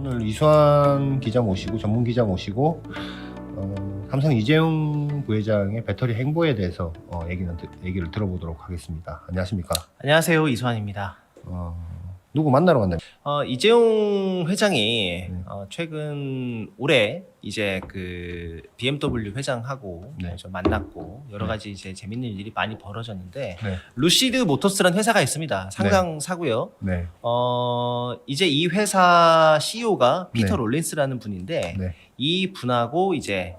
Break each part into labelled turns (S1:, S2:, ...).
S1: 오늘 이수환 기자 모시고 전문 기자 모시고 삼성 이재용 부회장의 배터리 행보에 대해서 얘기를 들어보도록 하겠습니다. 안녕하십니까?
S2: 안녕하세요, 이수환입니다.
S1: 누구 만나러 간다?
S2: 이재용 회장이 최근 올해 이제 그 BMW 회장하고
S1: 네.
S2: 좀 만났고 여러 가지 이제 재밌는 일이 많이 벌어졌는데
S1: 네.
S2: 루시드 모터스라는 회사가 있습니다. 상장사고요.
S1: 네.
S2: 이제 이 회사 CEO가 피터
S1: 네.
S2: 롤린스라는 분인데
S1: 네.
S2: 이 분하고 이제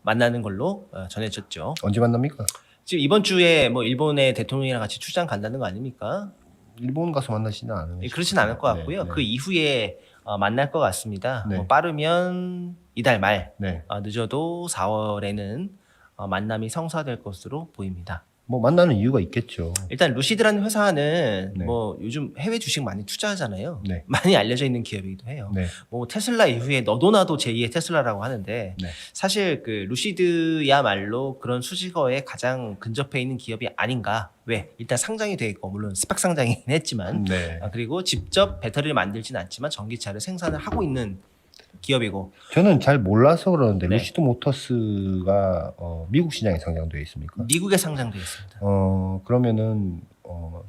S2: 만나는 걸로 전해졌죠.
S1: 언제 만납니까?
S2: 지금 이번 주에 뭐 일본의 대통령이랑 같이 출장 간다는 거 아닙니까?
S1: 일본 가서 만나시는 않으면
S2: 그렇진 않을 것 같고요.
S1: 네.
S2: 그 이후에 만날 것 같습니다.
S1: 네.
S2: 뭐 빠르면 이달 말,
S1: 네.
S2: 늦어도 4월에는 만남이 성사될 것으로 보입니다.
S1: 뭐 만나는 이유가 있겠죠.
S2: 일단 루시드라는 회사는
S1: 네.
S2: 뭐 요즘 해외 주식 많이 투자하잖아요.
S1: 네.
S2: 많이 알려져 있는 기업이기도 해요.
S1: 네.
S2: 뭐 테슬라 이후에 너도 나도 제2의 테슬라라고 하는데
S1: 네.
S2: 사실 그 루시드야말로 그런 수식어에 가장 근접해 있는 기업이 아닌가. 왜? 일단 상장이 돼 있고 물론 스펙 상장이긴 했지만
S1: 네.
S2: 그리고 직접 배터리를 만들진 않지만 전기차를 생산을 하고 있는 기업이고.
S1: 저는 잘 몰라서 그러는데
S2: 네.
S1: 루시드 모터스가 미국 시장에 상장되어 있습니까?
S2: 미국에 상장되어 있습니다.
S1: 그러면은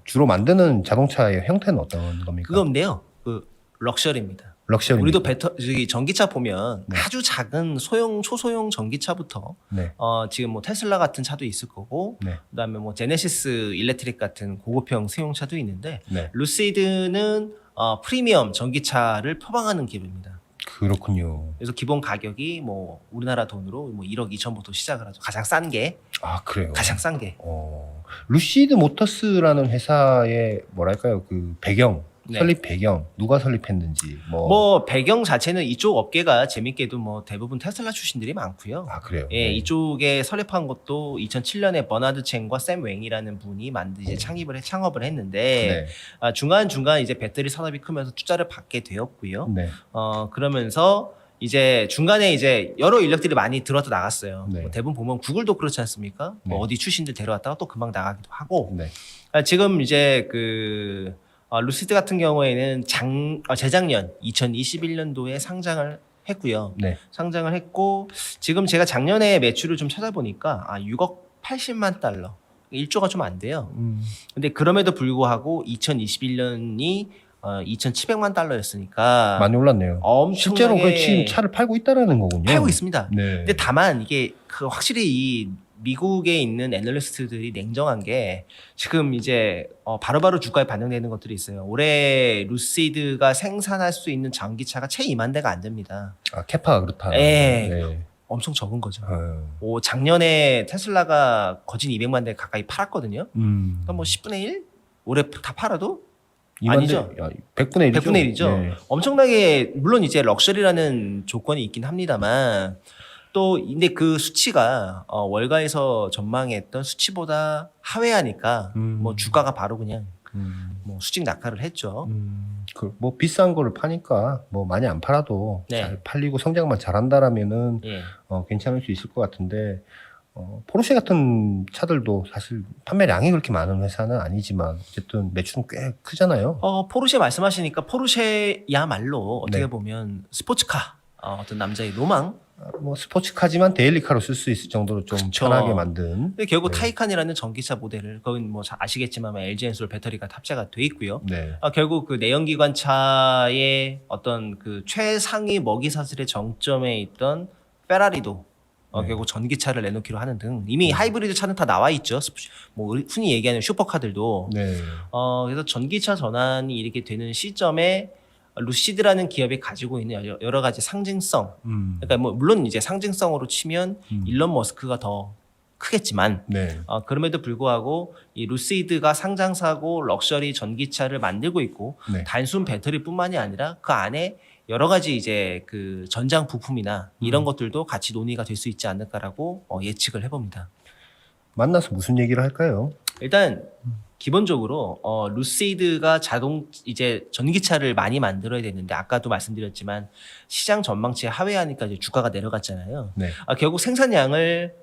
S1: 주로 만드는 자동차의 형태는 어떤 겁니까?
S2: 그건데요. 그 럭셔리입니다.
S1: 럭셔리.
S2: 우리도 전기차 보면
S1: 네.
S2: 아주 작은 초소형 전기차부터
S1: 네.
S2: 지금 뭐 테슬라 같은 차도 있을 거고
S1: 네.
S2: 그다음에 뭐 제네시스 일렉트릭 같은 고급형 승용차도 있는데
S1: 네.
S2: 루시드는 프리미엄 전기차를 표방하는 기업입니다.
S1: 그렇군요.
S2: 그래서 기본 가격이 뭐 우리나라 돈으로 뭐 1억 2천부터 시작을 하죠. 가장 싼 게.
S1: 아, 그래요.
S2: 가장 싼 게.
S1: 루시드 모터스라는 회사의 뭐랄까요? 그 배경,
S2: 네.
S1: 설립 배경, 누가 설립했는지
S2: 뭐 배경 자체는 이쪽 업계가 재밌게도 뭐 대부분 테슬라 출신들이 많고요.
S1: 아, 그래요.
S2: 예,
S1: 네.
S2: 이쪽에 설립한 것도 2007년에 버나드 첸과 샘 웽이라는 분이 이제 창업을 했는데
S1: 네.
S2: 중간중간 이제 배터리 산업이 크면서 투자를 받게 되었고요.
S1: 네.
S2: 그러면서 이제 중간에 이제 여러 인력들이 많이 들어왔다 나갔어요.
S1: 네.
S2: 뭐 대부분 보면 구글도 그렇지 않습니까? 뭐
S1: 네.
S2: 어디 출신들 데려왔다가 또 금방 나가기도 하고.
S1: 네.
S2: 지금 이제 루시드 같은 경우에는 재작년 2021년도에 상장을 했고요.
S1: 네.
S2: 상장을 했고 지금 제가 작년에 매출을 좀 찾아보니까 6억 80만 달러. 1조가 좀 안 돼요. 근데 그럼에도 불구하고 2021년이 2,700만 달러였으니까
S1: 많이 올랐네요.
S2: 엄청나게
S1: 실제로 그 지금 차를 팔고 있다라는 거군요.
S2: 팔고 있습니다.
S1: 네.
S2: 근데 다만 이게 확실히 이 미국에 있는 애널리스트들이 냉정한 게 지금 이제 바로바로 주가에 반영되는 것들이 있어요. 올해 루시드가 생산할 수 있는 전기차가 채 2만 대가 안 됩니다.
S1: 캐파가 그렇다.
S2: 예.
S1: 네.
S2: 엄청 적은 거죠. 작년에 테슬라가 거진 200만 대 가까이 팔았거든요. 그러니까 뭐 10분의 1? 올해 다 팔아도 아니죠.
S1: 100분의 1이죠.
S2: 100분의 1이죠.
S1: 네.
S2: 엄청나게 물론 이제 럭셔리라는 조건이 있긴 합니다만 또 근데 그 수치가 월가에서 전망했던 수치보다 하회하니까 뭐 주가가 바로 그냥 뭐 수직 낙하를 했죠.
S1: 뭐 비싼 거를 파니까 뭐 많이 안 팔아도
S2: 네.
S1: 잘 팔리고 성장만 잘한다라면은
S2: 예.
S1: 괜찮을 수 있을 것 같은데 포르쉐 같은 차들도 사실 판매량이 그렇게 많은 회사는 아니지만 어쨌든 매출은 꽤 크잖아요.
S2: 포르쉐 말씀하시니까 포르쉐야말로 어떻게
S1: 네.
S2: 보면 스포츠카 어떤 남자의 로망.
S1: 뭐 스포츠카지만 데일리카로 쓸 수 있을 정도로 좀
S2: 그쵸.
S1: 편하게 만든.
S2: 근데 결국
S1: 네.
S2: 타이칸이라는 전기차 모델을 거긴 뭐 아시겠지만 LG 엔솔 배터리가 탑재가 돼 있고요.
S1: 네.
S2: 결국 그 내연기관차의 어떤 그 최상위 먹이사슬의 정점에 있던 페라리도
S1: 네.
S2: 결국 전기차를 내놓기로 하는 등 이미 하이브리드 차는 다 나와 있죠. 뭐 흔히 얘기하는 슈퍼카들도.
S1: 네.
S2: 그래서 전기차 전환이 이렇게 되는 시점에 루시드라는 기업이 가지고 있는 여러 가지 상징성. 그러니까 뭐 물론 이제 상징성으로 치면 일론 머스크가 더 크겠지만
S1: 네.
S2: 그럼에도 불구하고 이 루시드가 상장사고 럭셔리 전기차를 만들고 있고
S1: 네.
S2: 단순 배터리뿐만이 아니라 그 안에 여러 가지 이제 그 전장 부품이나 이런 것들도 같이 논의가 될 수 있지 않을까라고 예측을 해봅니다.
S1: 만나서 무슨 얘기를 할까요?
S2: 일단 기본적으로 루시드가 이제 전기차를 많이 만들어야 되는데 아까도 말씀드렸지만 시장 전망치에 하회하니까 이제 주가가 내려갔잖아요.
S1: 네.
S2: 결국 생산량을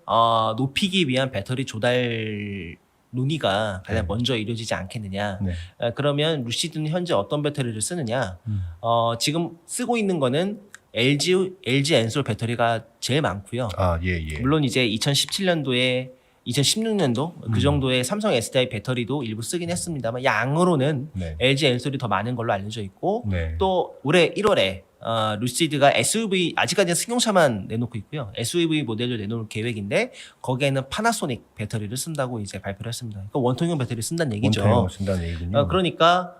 S2: 높이기 위한 배터리 조달 논의가 가장
S1: 네.
S2: 먼저 이루어지지 않겠느냐.
S1: 네.
S2: 그러면 루시드는 현재 어떤 배터리를 쓰느냐? 지금 쓰고 있는 거는 LG 엔솔 배터리가 제일 많고요.
S1: 아, 예, 예.
S2: 물론 이제 2017년도에 2016년도 그 정도의 삼성 SDI 배터리도 일부 쓰긴 했습니다만 양으로는
S1: 네.
S2: LG 엔솔이 더 많은 걸로 알려져 있고
S1: 네.
S2: 또 올해 1월에 루시드가 SUV 아직까지는 승용차만 내놓고 있고요. SUV 모델을 내놓을 계획인데 거기에는 파나소닉 배터리를 쓴다고 이제 발표를 했습니다. 그러니까 원통형 배터리 쓴다는 얘기죠.
S1: 원통형을 쓴다는 얘기군요.
S2: 그러니까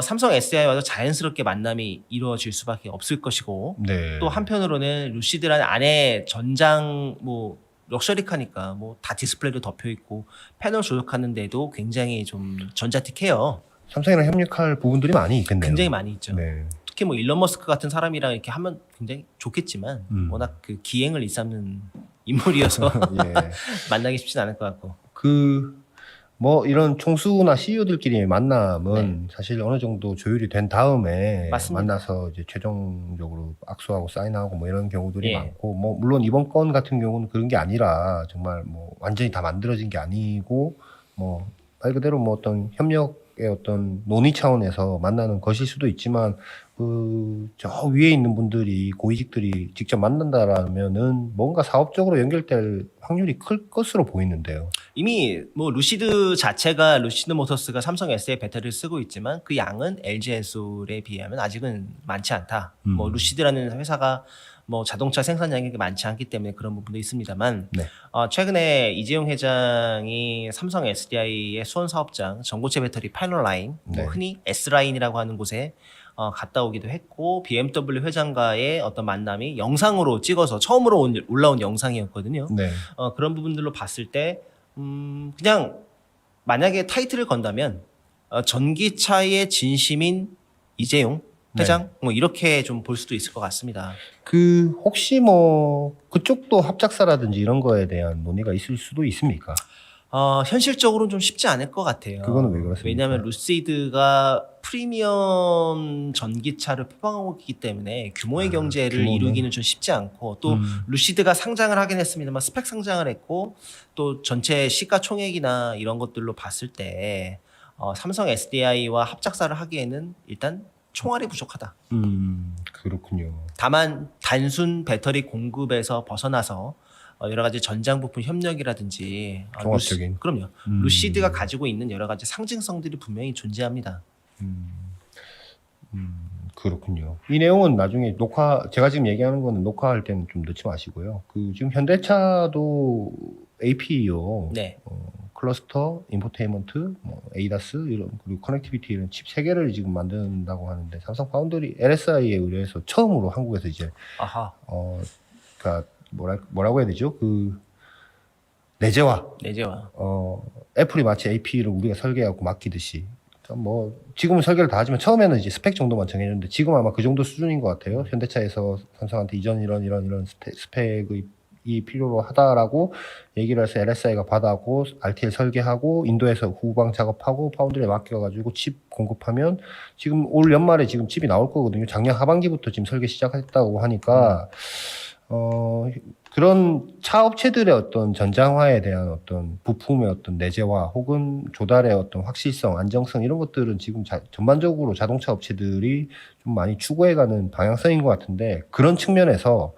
S2: 삼성 SDI와도 자연스럽게 만남이 이루어질 수밖에 없을 것이고
S1: 네.
S2: 또 한편으로는 루시드라는 안에 전장 뭐 럭셔리카니까 뭐 다 디스플레이로 덮여 있고 패널 조작하는데도 굉장히 좀 전자틱해요.
S1: 삼성이랑 협력할 부분들이 많이 있겠네요.
S2: 굉장히 많이 있죠.
S1: 네.
S2: 특히 뭐 일론 머스크 같은 사람이랑 이렇게 하면 굉장히 좋겠지만 워낙 그 기행을 일삼는 인물이어서
S1: 예.
S2: 만나기 쉽진 않을 것 같고.
S1: 뭐 이런 총수나 CEO들끼리의 만남은
S2: 네.
S1: 사실 어느 정도 조율이 된 다음에
S2: 맞습니다.
S1: 만나서 이제 최종적으로 악수하고 사인하고 뭐 이런 경우들이
S2: 예.
S1: 많고, 뭐 물론 이번 건 같은 경우는 그런 게 아니라 정말 뭐 완전히 다 만들어진 게 아니고 뭐 말 그대로 뭐 어떤 협력의 어떤 논의 차원에서 만나는 것일 수도 있지만 저 위에 있는 분들이 고위직들이 직접 만난다라면은 뭔가 사업적으로 연결될 확률이 클 것으로 보이는데요.
S2: 이미 뭐 루시드 자체가 루시드 모터스가 삼성 SA 배터리를 쓰고 있지만 그 양은 LG 엔솔에 비하면 아직은 많지 않다. 뭐 루시드라는 회사가 뭐 자동차 생산량이 많지 않기 때문에 그런 부분도 있습니다만
S1: 네.
S2: 최근에 이재용 회장이 삼성 SDI의 수원 사업장 전고체 배터리 파이널 라인,
S1: 네.
S2: 뭐 흔히 S 라인이라고 하는 곳에 갔다 오기도 했고 BMW 회장과의 어떤 만남이 영상으로 찍어서 처음으로 올라온 영상이었거든요.
S1: 네.
S2: 그런 부분들로 봤을 때 그냥 만약에 타이틀을 건다면 전기차의 진심인 이재용 회장 뭐 이렇게 좀 볼 수도 있을 것 같습니다.
S1: 혹시 뭐 그쪽도 합작사라든지 이런 거에 대한 논의가 있을 수도 있습니까?
S2: 현실적으로는 좀 쉽지 않을 것 같아요.
S1: 그거는 왜 그렇습니까?
S2: 왜냐하면 루시드가 프리미엄 전기차를 표방하고 있기 때문에 규모의 경제를
S1: 규모는?
S2: 이루기는 좀 쉽지 않고 또 루시드가 상장을 하긴 했습니다만 스펙 상장을 했고 또 전체 시가총액이나 이런 것들로 봤을 때 삼성 SDI와 합작사를 하기에는 일단 총알이 부족하다.
S1: 그렇군요.
S2: 다만 단순 배터리 공급에서 벗어나서 여러 가지 전장 부품 협력이라든지
S1: 종합적인.
S2: 그럼요. 루시드가 가지고 있는 여러 가지 상징성들이 분명히 존재합니다.
S1: 그렇군요. 이 내용은 나중에 제가 지금 얘기하는 거는 녹화할 때는 좀 넣지 마시고요. 지금 현대차도 AP요.
S2: 네.
S1: 클러스터, 인포테인먼트, 뭐 ADAS 이런 그리고 커넥티비티 이런 칩 3개를 지금 만든다고 하는데 삼성 파운드리 LSI에 의뢰해서 처음으로 한국에서 이제
S2: 아하.
S1: 그러니까 뭐라고 해야 되죠? 내재화.
S2: 내재화.
S1: 애플이 마치 AP를 우리가 설계하고 맡기듯이. 그러니까 뭐 지금은 설계를 다 하지만 처음에는 이제 스펙 정도만 정해줬는데 지금 아마 그 정도 수준인 것 같아요. 현대차에서 삼성한테 이전 이런 스펙이 필요로 하다라고 얘기를 해서 LSI가 받아고 RTL 설계하고 인도에서 후방 작업하고 파운드리에 맡겨가지고 칩 공급하면 지금 올 연말에 지금 칩이 나올 거거든요. 작년 하반기부터 지금 설계 시작했다고 하니까 그런 차 업체들의 어떤 전장화에 대한 어떤 부품의 어떤 내재화 혹은 조달의 어떤 확실성, 안정성 이런 것들은 지금 전반적으로 자동차 업체들이 좀 많이 추구해가는 방향성인 것 같은데 그런 측면에서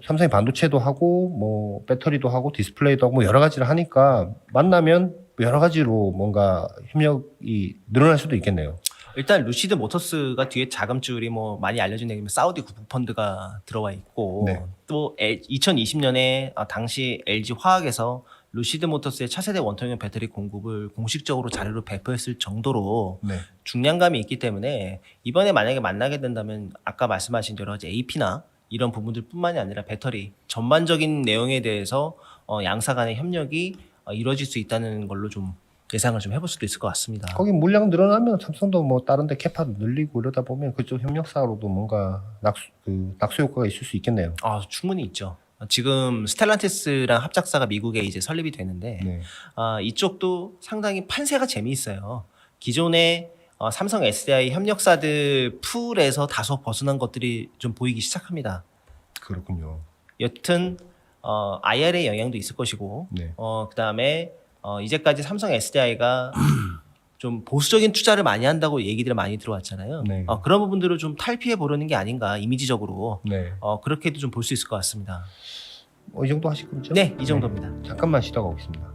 S1: 삼성이 반도체도 하고 뭐 배터리도 하고 디스플레이도 하고 뭐 여러 가지를 하니까 만나면 여러 가지로 뭔가 협력이 늘어날 수도 있겠네요.
S2: 일단 루시드 모터스가 뒤에 자금줄이 뭐 많이 알려진 얘기면 사우디 국부펀드가 들어와 있고
S1: 네.
S2: 또 2020년에 당시 LG 화학에서 루시드 모터스의 차세대 원통형 배터리 공급을 공식적으로 자료로 배포했을 정도로
S1: 네.
S2: 중량감이 있기 때문에 이번에 만약에 만나게 된다면 아까 말씀하신 여러 가지 AP나 이런 부분들뿐만이 아니라 배터리 전반적인 내용에 대해서 양사 간의 협력이 이루어질 수 있다는 걸로 좀 예상을 좀 해볼 수도 있을 것 같습니다.
S1: 거기 물량 늘어나면 삼성도 뭐 다른데 캐파도 늘리고 이러다 보면 그쪽 협력사로도 뭔가 낙수 효과가 있을 수 있겠네요.
S2: 충분히 있죠. 지금 스텔란티스랑 합작사가 미국에 이제 설립이 되는데
S1: 네.
S2: 이쪽도 상당히 판세가 재미있어요. 기존의 삼성 SDI 협력사들 풀에서 다소 벗어난 것들이 좀 보이기 시작합니다.
S1: 그렇군요.
S2: 여튼 IR의 영향도 있을 것이고
S1: 네.
S2: 그다음에 이제까지 삼성 SDI가 좀 보수적인 투자를 많이 한다고 얘기들이 많이 들어왔잖아요.
S1: 네.
S2: 그런 부분들을 좀 탈피해 보려는 게 아닌가 이미지적으로
S1: 네.
S2: 그렇게도 좀 볼 수 있을 것 같습니다.
S1: 이 정도 하실 거죠?
S2: 네, 이 정도입니다.
S1: 잠깐만 쉬다가 오겠습니다.